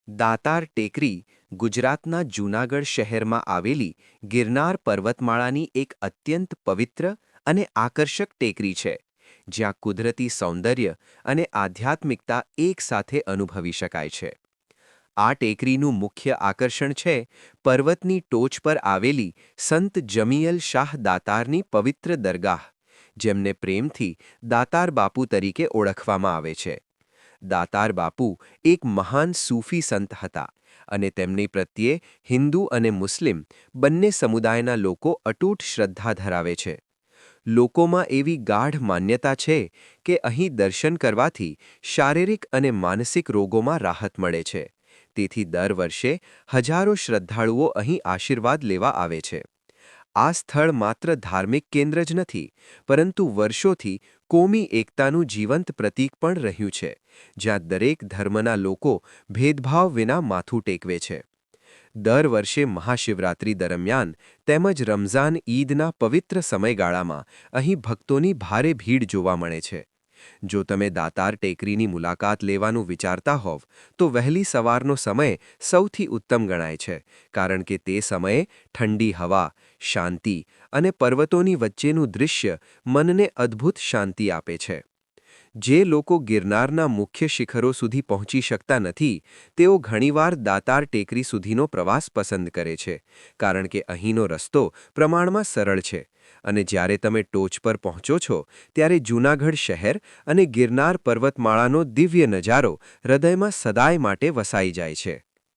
દાતાર ટેકરી ગુજરાતના જૂનાગઢ શહેરમાં આવેલી ગિરનાર પર્વતમાળાની એક અત્યંત પવિત્ર અને આકર્ષક ટેકરી છે, જ્યાં કુદરતી સૌંદર્ય અને આધ્યાત્મિકતા એકસાથે અનુભવી શકાય છે. આ ટેકરીનું મુખ્ય આકર્ષણ છે પર્વતની ટોચ પર આવેલી સંત જમીયલ શાહ દાતારની પવિત્ર દરગાહ, જેમને પ્રેમથી દાતાર બાપુ તરીકે ઓળખવામાં આવે છે. દાતાર બાપુ એક મહાન સૂફી સંત હતા અને તેમની પ્રત્યે હિન્દુ અને મુસ્લિમ બંને સમુદાયના લોકો અતૂટ શ્રદ્ધા ધરાવે છે. લોકોમાં એવી ગાઢ માન્યતા છે કે અહીં દર્શન કરવાથી શારીરિક અને માનસિક રોગોમાં રાહત મળે છે. તેથી દર વર્ષે હજારો શ્રદ્ધાળુઓ અહીં આશીર્વાદ લેવા આવે છે. આ સ્થળ માત્ર ધાર્મિક કેન્દ્ર જ નથી, પરંતુ વર્ષોથી કોમી એકતાનું જીવંત પ્રતીક પણ રહ્યું છે, જ્યાં દરેક ધર્મના લોકો ભેદભાવ વિના માથું ટેકવે છે. દર વર્ષે મહાશિવરાત્રિ દરમિયાન તેમજ રમઝાન ઈદના પવિત્ર સમયગાળામાં અહીં ભક્તોની ભારે ભીડ જોવા મળે છે. જો તમે દાતાર ટેકરીની મુલાકાત લેવાનું વિચારતા હોવ, તો વહેલી સવારનો સમય સૌથી ઉત્તમ ગણાય છે, કારણ કે તે સમયે ઠંડી હવા, શાંતિ અને પર્વતોની વચ્ચેનું દૃશ્ય મનને અદ્ભુત શાંતિ આપે છે. જે લોકો ગિરનારના મુખ્ય શિખરો સુધી પહોંચી શકતા નથી, તેઓ ઘણીવાર દાતાર ટેકરી સુધીનો પ્રવાસ પસંદ કરે છે, કારણ કે અહીંનો રસ્તો પ્રમાણમાં સરળ છે અને જ્યારે તમે ટોચ પર પહોંચો છો, ત્યારે જૂનાગઢ શહેર અને ગિરનાર પર્વતમાળાનો દિવ્ય નજારો હૃદયમાં સદાય માટે વસાઈ જાય છે.